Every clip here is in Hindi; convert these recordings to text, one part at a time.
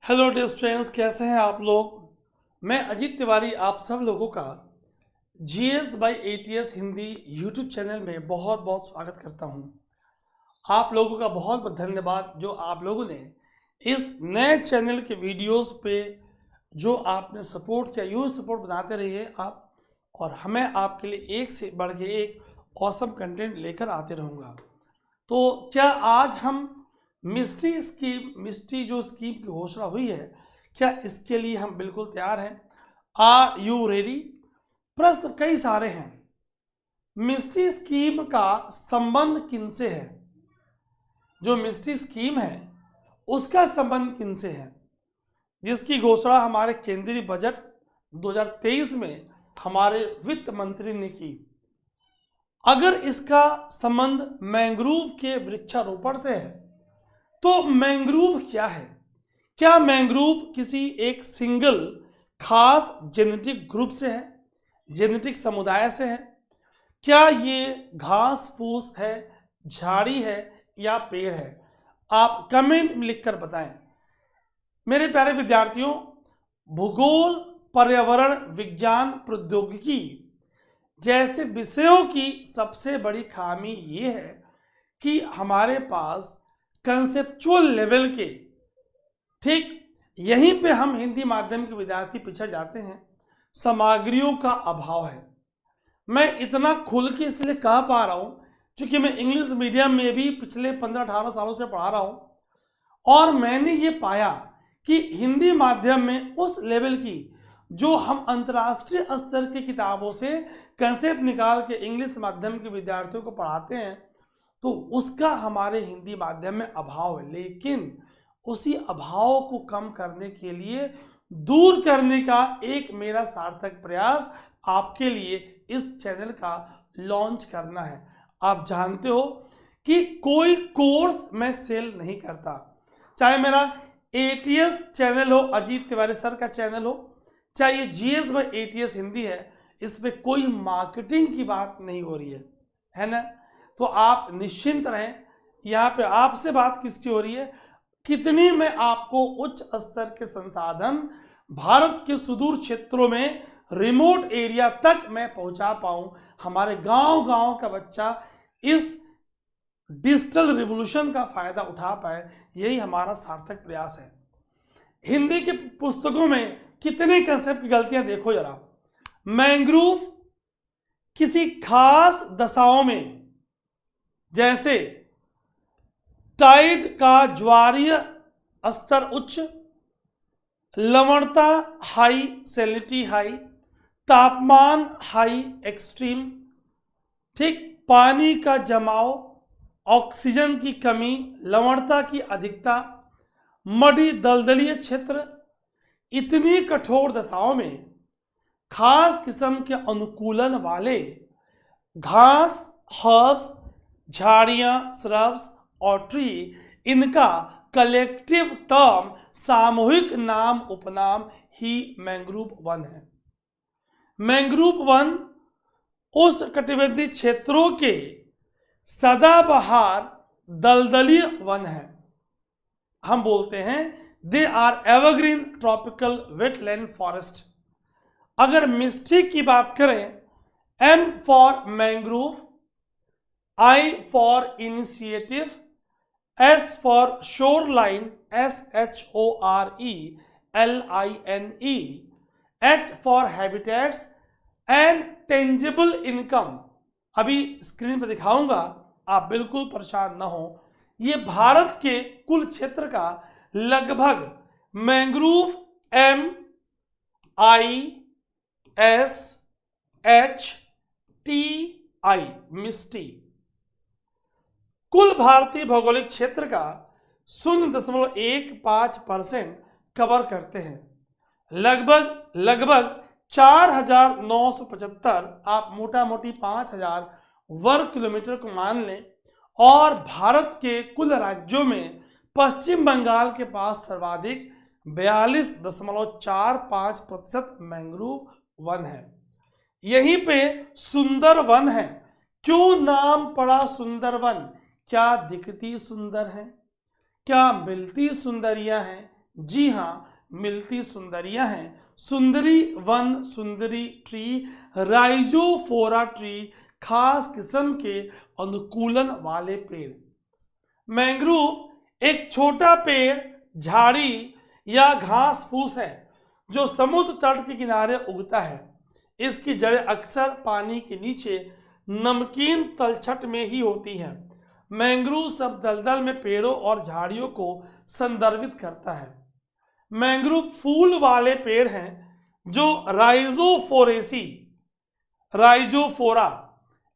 हेलो डियर स्टूडेंट्स, कैसे हैं आप लोग। मैं अजीत तिवारी आप सब लोगों का GS by ATS Hindi YouTube channel में बहुत बहुत स्वागत करता हूं। आप लोगों का बहुत बहुत धन्यवाद जो आप लोगों ने इस नए चैनल के वीडियोस पे जो आपने सपोर्ट किया। यूँ सपोर्ट बनाते रहिए आप, और हमें आपके लिए एक से बढ़ के एक ऑसम कंटेंट लेकर आते रहूँगा। तो क्या आज हम मिस्ट्री जो स्कीम की घोषणा हुई है, क्या इसके लिए हम बिल्कुल तैयार हैं? Are you ready? प्रश्न कई सारे हैं। मिस्ट्री स्कीम का संबंध किनसे है? जो मिस्ट्री स्कीम है उसका संबंध किनसे है, जिसकी घोषणा हमारे केंद्रीय बजट 2023 में हमारे वित्त मंत्री ने की। अगर इसका संबंध मैंग्रोव के वृक्षारोपण से है तो मैंग्रोव क्या है? क्या मैंग्रोव किसी एक सिंगल खास जेनेटिक ग्रुप से है, जेनेटिक समुदाय से है? क्या ये घास फूस है, झाड़ी है या पेड़ है? आप कमेंट में लिखकर बताएं। मेरे प्यारे विद्यार्थियों, भूगोल, पर्यावरण विज्ञान, प्रौद्योगिकी जैसे विषयों की सबसे बड़ी खामी ये है कि हमारे पास कंसेप्चुअल लेवल के, ठीक यहीं पे हम हिंदी माध्यम के विद्यार्थी पिछड़ जाते हैं। सामग्रियों का अभाव है। मैं इतना खुल के इसलिए कह पा रहा हूँ क्योंकि मैं इंग्लिश मीडियम में भी पिछले 15-18 सालों से पढ़ा रहा हूँ, और मैंने ये पाया कि हिंदी माध्यम में उस लेवल की जो हम अंतर्राष्ट्रीय स्तर की किताबों से कंसेप्ट निकाल के इंग्लिश माध्यम के विद्यार्थियों को पढ़ाते हैं, तो उसका हमारे हिंदी माध्यम में अभाव है। लेकिन उसी अभाव को कम करने के लिए, दूर करने का एक मेरा सार्थक प्रयास आपके लिए इस चैनल का लॉन्च करना है। आप जानते हो कि कोई कोर्स मैं सेल नहीं करता, चाहे मेरा एटीएस चैनल हो, अजीत तिवारी सर का चैनल हो, चाहे ये जीएस बाई एटीएस हिंदी है, इसमें कोई मार्केटिंग की बात नहीं हो रही है ना। तो आप निश्चिंत रहें। यहाँ पे आपसे बात किसकी हो रही है? कितनी मैं आपको उच्च स्तर के संसाधन भारत के सुदूर क्षेत्रों में, रिमोट एरिया तक मैं पहुंचा पाऊं, हमारे गांव गांव का बच्चा इस डिजिटल रिवॉल्यूशन का फायदा उठा पाए, यही हमारा सार्थक प्रयास है। हिंदी की पुस्तकों में कितने कंसेप्ट की गलतियां देखो जरा। मैंग्रोव किसी खास दशाओं में, जैसे टाइड का ज्वारीय स्तर उच्च, लवणता हाई, सैलिनिटी हाई, तापमान हाई एक्सट्रीम, ठीक, पानी का जमाव, ऑक्सीजन की कमी, लवणता की अधिकता, मडी दलदलीय क्षेत्र, इतनी कठोर दशाओं में खास किस्म के अनुकूलन वाले घास, हर्ब्स, झाड़ियां, श्रब्स और ट्री, इनका कलेक्टिव टर्म, सामूहिक नाम उपनाम ही मैंग्रोव वन है। मैंग्रोव वन उस कटिबंधीय क्षेत्रों के सदाबहार दलदली वन है। हम बोलते हैं they are evergreen tropical wetland forest. अगर मिस्ट्री की बात करें, M for mangrove, I for initiative, S for shoreline, SHORELINE, H for habitats and tangible income. अभी स्क्रीन पर दिखाऊंगा, आप बिल्कुल परेशान ना हो। ये भारत के कुल क्षेत्र का लगभग मैंग्रोव MISHTI मिस्टी कुल भारतीय भौगोलिक क्षेत्र का 0.15% कवर करते हैं। लगभग 4,975, आप मोटा मोटी 5,000 वर्ग किलोमीटर को मान लें। और भारत के कुल राज्यों में पश्चिम बंगाल के पास सर्वाधिक 42.45% मैंग्रोव वन है। यहीं पे सुंदर वन है। क्यों नाम पड़ा सुंदर वन? क्या दिखती सुंदर है? क्या मिलती सुंदरियां हैं? जी हाँ, मिलती सुंदरियां हैं। सुंदरी वन, सुंदरी ट्री, राइजोफोरा ट्री, खास किस्म के अनुकूलन वाले पेड़। मैंग्रोव एक छोटा पेड़, झाड़ी या घास फूस है जो समुद्र तट के किनारे उगता है। इसकी जड़ें अक्सर पानी के नीचे नमकीन तलछट में ही होती हैं। मैंग्रोव शब्द दलदल में पेड़ों और झाड़ियों को संदर्भित करता है। मैंग्रोव फूल वाले पेड़ हैं जो राइजोफोरा,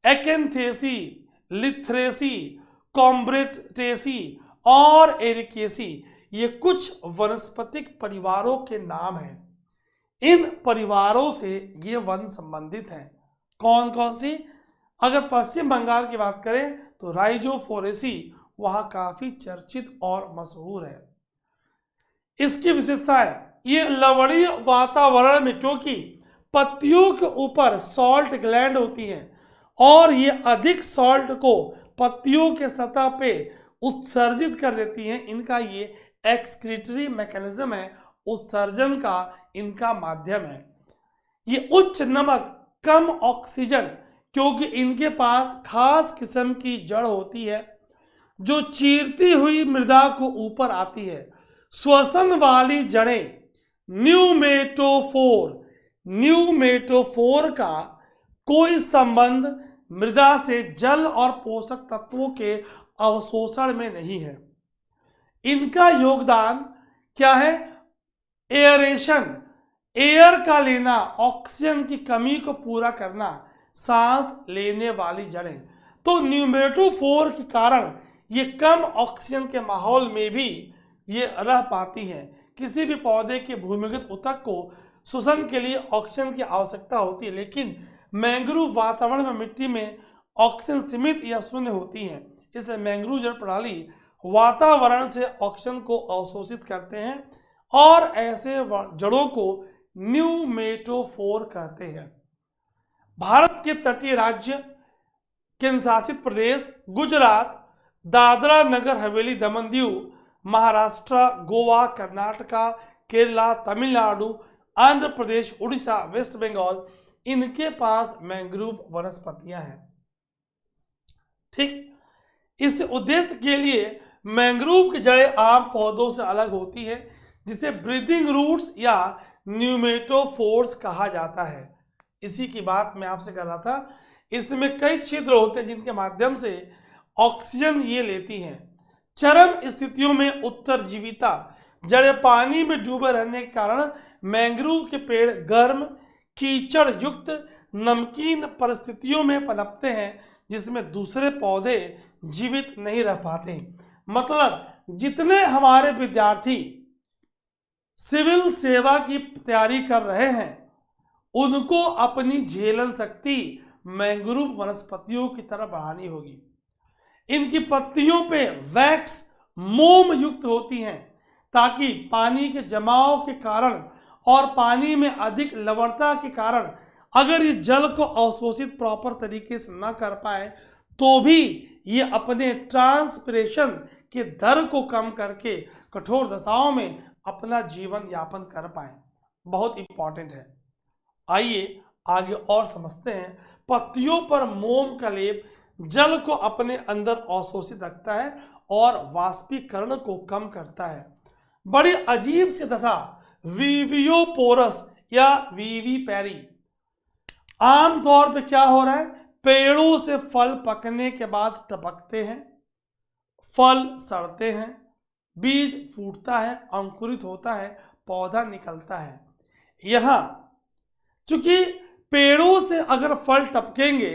एकेंथेसी, लिथ्रेसी, कॉम्ब्रेटेसी और एरिकेसी, ये कुछ वनस्पतिक परिवारों के नाम हैं। इन परिवारों से ये वन संबंधित हैं। कौन कौन सी? अगर पश्चिम बंगाल की बात करें तो राइजोफोरेसी वहां काफी चर्चित और मशहूर है। इसकी विशेषता है, ये लवणीय वातावरण में, क्योंकि पत्तियों के ऊपर सॉल्ट ग्लैंड होती हैं और ये अधिक सॉल्ट को पत्तियों के सतह पे उत्सर्जित कर देती हैं। इनका ये एक्सक्रीटरी मैकेनिज्म है, उत्सर्जन का इनका माध्यम है। ये उच्च नमक, कम ऑक्सीजन, क्योंकि इनके पास खास किस्म की जड़ होती है जो चीरती हुई मृदा को ऊपर आती है। श्वसन वाली जड़ें, न्यूमेटोफोर का कोई संबंध मृदा से जल और पोषक तत्वों के अवशोषण में नहीं है। इनका योगदान क्या है? एयरेशन, एयर का लेना, ऑक्सीजन की कमी को पूरा करना, सांस लेने वाली जड़ें। तो न्यूमेटोफोर के कारण ये कम ऑक्सीजन के माहौल में भी ये रह पाती हैं। किसी भी पौधे के भूमिगत ऊतक को श्वसन के लिए ऑक्सीजन की आवश्यकता होती है, लेकिन मैंग्रोव वातावरण में मिट्टी में ऑक्सीजन सीमित या शून्य होती है। इसलिए मैंग्रोव जड़ प्रणाली वातावरण से ऑक्सीजन को अवशोषित करते हैं और ऐसे जड़ों को न्यूमेटोफोर कहते हैं। भारत के तटीय राज्य, केंद्र शासित प्रदेश गुजरात, दादरा नगर हवेली, दमन दीव, महाराष्ट्र, गोवा, कर्नाटका, केरला, तमिलनाडु, आंध्र प्रदेश, उड़ीसा, वेस्ट बंगाल, इनके पास मैंग्रोव वनस्पतियां हैं। ठीक, इस उद्देश्य के लिए मैंग्रोव की जड़ें आम पौधों से अलग होती है, जिसे ब्रीदिंग रूट्स या न्यूमेटोफोर्स कहा जाता है। इसी की बात मैं आपसे कर रहा था। इसमें कई छिद्र होते हैं जिनके माध्यम से ऑक्सीजन ये लेती हैं। चरम स्थितियों में उत्तरजीविता, जड़ें पानी में डूबे रहने के कारण मैंग्रोव के पेड़ गर्म, कीचड़ युक्त, नमकीन परिस्थितियों में पनपते हैं, जिसमें दूसरे पौधे जीवित नहीं रह पाते। मतलब जितने हमारे विद्यार्थी सिविल सेवा की तैयारी कर रहे हैं, उनको अपनी झेलन शक्ति मैंग्रोव वनस्पतियों की तरह बढ़ानी होगी। इनकी पत्तियों पे वैक्स, मोम युक्त होती हैं, ताकि पानी के जमाव के कारण और पानी में अधिक लवणता के कारण अगर ये जल को अवशोषित प्रॉपर तरीके से न कर पाए तो भी ये अपने ट्रांसपिरेशन के दर को कम करके कठोर दशाओं में अपना जीवन यापन कर पाए। बहुत इंपॉर्टेंट है। आइए आगे और समझते हैं। पत्तियों पर मोम का लेप जल को अपने अंदर अवशोषित रखता है और वाष्पीकरण को कम करता है। बड़ी अजीब सी दशा विवियोपोरस या विविपेरी। आमतौर पे क्या हो रहा है? पेड़ों से फल पकने के बाद टपकते हैं, फल सड़ते हैं, बीज फूटता है, अंकुरित होता है, पौधा निकलता है। यहां चूंकि पेड़ों से अगर फल टपकेंगे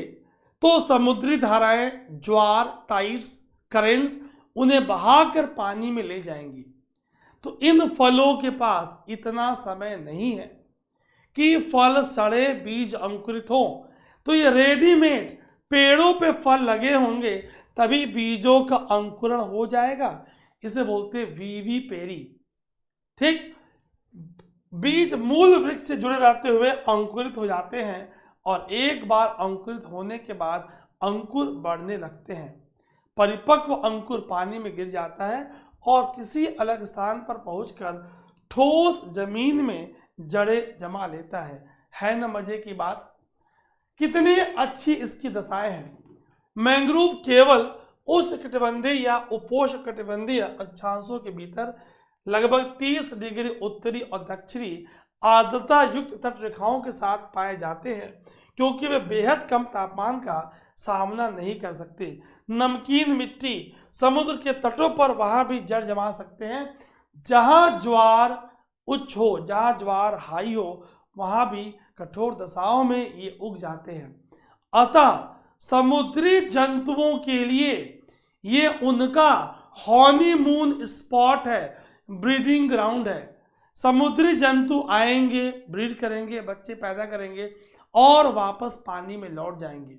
तो समुद्री धाराएं, ज्वार, टाइड्स, करेंट्स उन्हें बहाकर पानी में ले जाएंगी। तो इन फलों के पास इतना समय नहीं है कि फल सड़े, बीज अंकुरित हो। तो ये रेडीमेड पेड़ों पे फल लगे होंगे तभी बीजों का अंकुरण हो जाएगा। इसे बोलते हैं विविपेरी। ठीक, बीज मूल वृक्ष से जुड़े रहते हुए अंकुरित हो जाते हैं और एक बार अंकुरित होने के बाद अंकुर बढ़ने लगते हैं। परिपक्व अंकुर पानी में गिर जाता है और किसी अलग स्थान पर पहुंचकर ठोस जमीन में जड़ें जमा लेता है ना मजे की बात। कितनी अच्छी इसकी दशाएं हैं। मैंग्रोव केवल उष्णकटिबंधीय या उपोष्णकटिबंधीय अक्षांशों के भीतर लगभग 30 डिग्री उत्तरी और दक्षिणी आर्द्रता युक्त तट रेखाओं के साथ पाए जाते हैं, क्योंकि वे बेहद कम तापमान का सामना नहीं कर सकते। नमकीन मिट्टी समुद्र के तटों पर वहां भी जड़ जमा सकते हैं। जहां ज्वार उच्च हो, जहां ज्वार हाई हो, वहां भी कठोर दशाओं में ये उग जाते हैं। अतः समुद्री जंतुओं के लिए ये उनका हॉनीमून स्पॉट है, ब्रीडिंग ग्राउंड है। समुद्री जंतु आएंगे, ब्रीड करेंगे, बच्चे पैदा करेंगे और वापस पानी में लौट जाएंगे।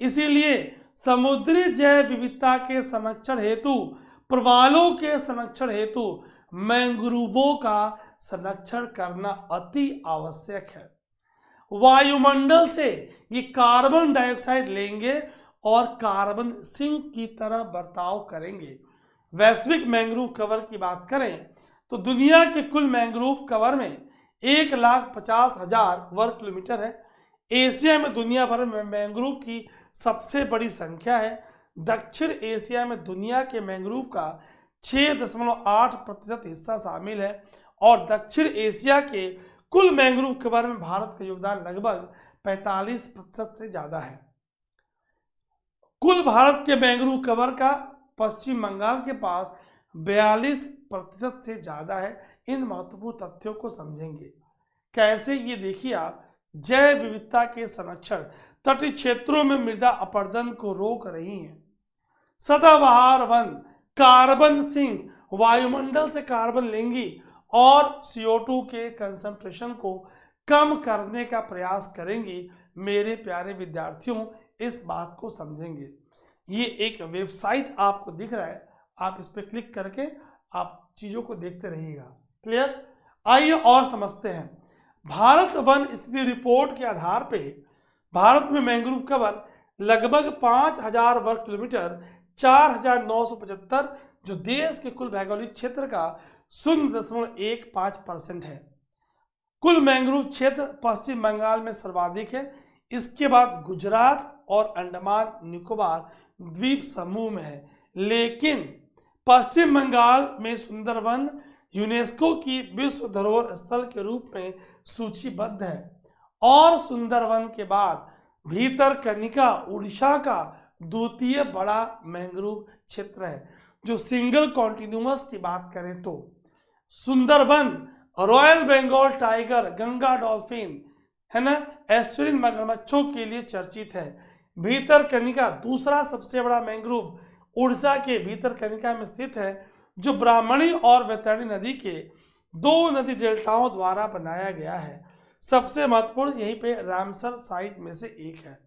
इसीलिए समुद्री जैव विविधता के संरक्षण हेतु, प्रवालों के संरक्षण हेतु मैंग्रोवों का संरक्षण करना अति आवश्यक है। वायुमंडल से ये कार्बन डाइऑक्साइड लेंगे और कार्बन सिंक की तरह बर्ताव करेंगे। वैश्विक मैंग्रोव कवर की बात करें तो दुनिया के कुल मैंग्रोव कवर में 1,50,000 वर्ग किलोमीटर है। एशिया में दुनिया भर में मैंग्रोव की सबसे बड़ी संख्या है। दक्षिण एशिया में दुनिया के मैंग्रोव का 6.8% हिस्सा शामिल है और दक्षिण एशिया के कुल मैंग्रोव कवर में भारत का योगदान लगभग 45% से ज़्यादा है। कुल भारत के मैंग्रोव कवर का पश्चिम बंगाल के पास 42% से ज़्यादा है। इन महत्वपूर्ण तथ्यों को समझेंगे कैसे, ये देखिए आप। जैव विविधता के संरक्षण तटीय क्षेत्रों में मृदा अपरदन को रोक रही हैं। सदाबहार वन कार्बन सिंक वायुमंडल से कार्बन लेंगी और CO2 के कंसंट्रेशन को कम करने का प्रयास करेंगी। मेरे प्यारे विद्यार्थियों, इस बात को समझेंगे। ये एक वेबसाइट आपको दिख रहा है, आप इस पर क्लिक करके आप चीज़ों को देखते रहिएगा। क्लियर? आइए और समझते हैं। भारत वन स्थिति रिपोर्ट के आधार पे भारत में मैंग्रोव कवर लगभग 5,000 वर्ग किलोमीटर 4,975, जो देश के कुल भौगोलिक क्षेत्र का 0.15% है। कुल मैंग्रोव क्षेत्र पश्चिम बंगाल में सर्वाधिक है। इसके बाद गुजरात और अंडमान निकोबार द्वीप समूह में है। लेकिन पश्चिम बंगाल में सुंदरवन यूनेस्को की विश्व धरोहर स्थल के रूप में सूचीबद्ध है और सुंदरवन के बाद भीतरकनिका उड़ीसा का द्वितीय बड़ा मैंग्रोव क्षेत्र है। जो सिंगल कॉन्टिन्यूअस की बात करें तो Sundarban royal Bengal tiger, Ganga dolphin, है ना, एस्चुरिन मगरमच्छों के लिए चर्चित है। भीतरकनिका दूसरा सबसे बड़ा मैंग्रोव उड़ीसा के भीतरकनिका में स्थित है, जो ब्राह्मणी और वैतरणी नदी के 2 नदी डेल्टाओं द्वारा बनाया गया है। सबसे महत्वपूर्ण यहीं पे रामसर साइट में से एक है।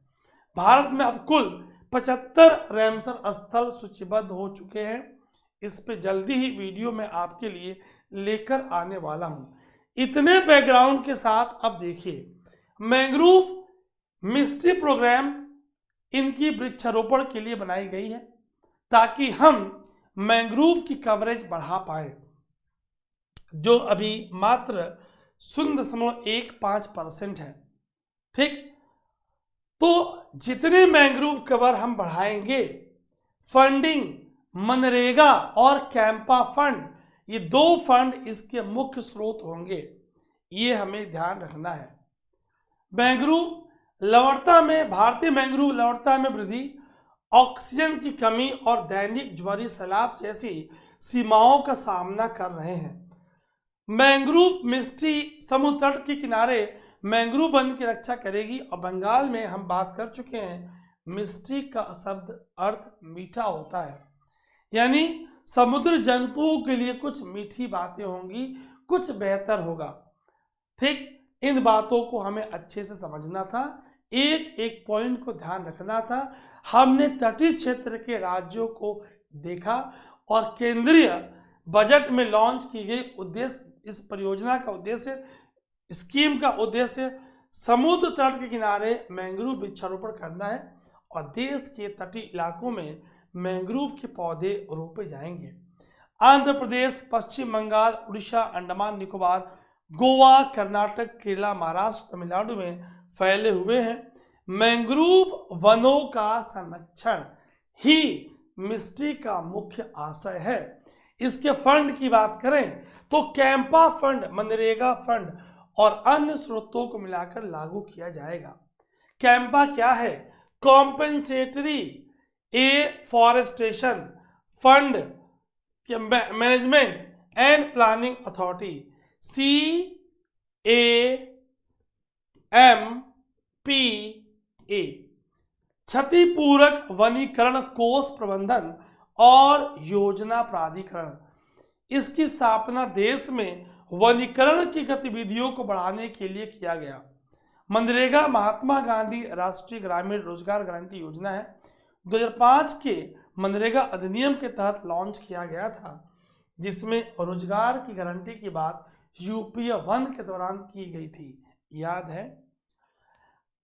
भारत में अब कुल 75 रामसर स्थल सूचीबद्ध हो चुके हैं। इस पे जल्दी ही वीडियो में आपके लिए लेकर आने वाला हूं। इतने बैकग्राउंड के साथ अब देखिए, मैंग्रोव मिस्ट्री प्रोग्राम इनकी वृक्षारोपण के लिए बनाई गई है ताकि हम मैंग्रोव की कवरेज बढ़ा पाए, जो अभी मात्र 0.15% है। ठीक, तो जितने मैंग्रोव कवर हम बढ़ाएंगे, फंडिंग मनरेगा और कैंपा फंड, ये 2 फंड इसके मुख्य स्रोत होंगे। ये हमें ध्यान रखना है। मैंग्रोव लवणता में, भारतीय मैंग्रोव लवणता में वृद्धि, ऑक्सीजन की कमी और दैनिक ज्वारीय सैलाब जैसी सीमाओं का सामना कर रहे हैं। मैंग्रोव मिस्ट्री समुद्र तट के किनारे मैंग्रोव वन की रक्षा करेगी। और बंगाल में हम बात कर चुके हैं, मिस्ट्री का शब्द अर्थ मीठा होता है, यानी समुद्र जंतुओं के लिए कुछ मीठी बातें होंगी, कुछ बेहतर होगा। ठीक, इन बातों को हमें अच्छे से समझना था, एक एक पॉइंट को ध्यान रखना था। हमने तटीय क्षेत्र के राज्यों को देखा और केंद्रीय बजट में लॉन्च की गई उद्देश्य, इस परियोजना का उद्देश्य, स्कीम का उद्देश्य समुद्र तट के किनारे मैंग्रोव वृक्षारोपण करना है और देश के तटीय इलाकों में मैंग्रोव के पौधे रोपे जाएंगे। आंध्र प्रदेश, पश्चिम बंगाल, उड़ीसा, अंडमान निकोबार, गोवा, कर्नाटक, केरला, महाराष्ट्र, तमिलनाडु में फैले हुए हैं। मैंग्रोव वनों का संरक्षण ही मिस्ट्री का मुख्य आशय है। इसके फंड की बात करें तो कैंपा फंड, मनरेगा फंड और अन्य स्रोतों को मिलाकर लागू किया जाएगा। कैंपा क्या है? Compensatory afforestation fund management and planning authority, CAMPA। क्षतिपूरक वनीकरण कोष प्रबंधन और योजना प्राधिकरण, इसकी स्थापना देश में वनीकरण की गतिविधियों को बढ़ाने के लिए किया गया। मनरेगा महात्मा गांधी राष्ट्रीय ग्रामीण रोजगार गारंटी योजना है। 2005 के मनरेगा अधिनियम के तहत लॉन्च किया गया था, जिसमें रोजगार की गारंटी की बात यूपीए 1 के दौरान की गई थी, याद है।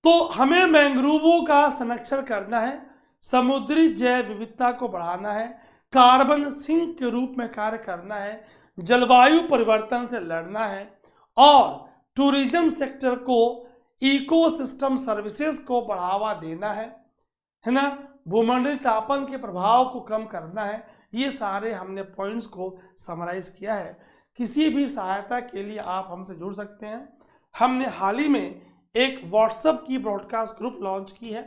तो हमें मैंग्रोवों का संरक्षण करना है, समुद्री जैव विविधता को बढ़ाना है, कार्बन सिंक के रूप में कार्य करना है, जलवायु परिवर्तन से लड़ना है और टूरिज्म सेक्टर को, इकोसिस्टम सर्विसेज को बढ़ावा देना है ना, भूमंडलीय तापन के प्रभाव को कम करना है। ये सारे हमने पॉइंट्स को समराइज किया है। किसी भी सहायता के लिए आप हमसे जुड़ सकते हैं। हमने हाल ही में एक व्हाट्सएप की ब्रॉडकास्ट ग्रुप लॉन्च की है।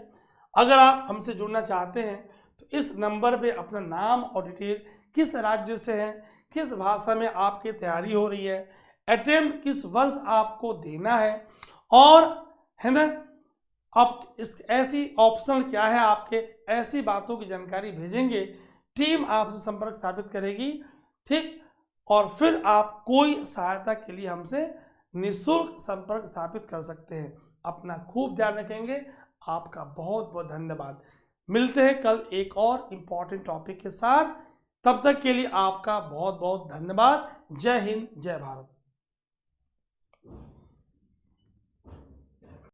अगर आप हमसे जुड़ना चाहते हैं तो इस नंबर पे अपना नाम और डिटेल, किस राज्य से हैं, किस भाषा में आपकी तैयारी हो रही है, अटेम्प्ट किस वर्ष आपको देना है और है ना, आप इस ऐसी ऑप्शनल क्या है आपके, ऐसी बातों की जानकारी भेजेंगे, टीम आपसे संपर्क स्थापित करेगी, ठीक। और फिर आप कोई सहायता के लिए हमसे निःशुल्क संपर्क स्थापित कर सकते हैं। अपना खूब ध्यान रखेंगे। आपका बहुत बहुत धन्यवाद। मिलते हैं कल एक और इम्पॉर्टेंट टॉपिक के साथ। तब तक के लिए आपका बहुत बहुत धन्यवाद। जय हिंद, जय भारत।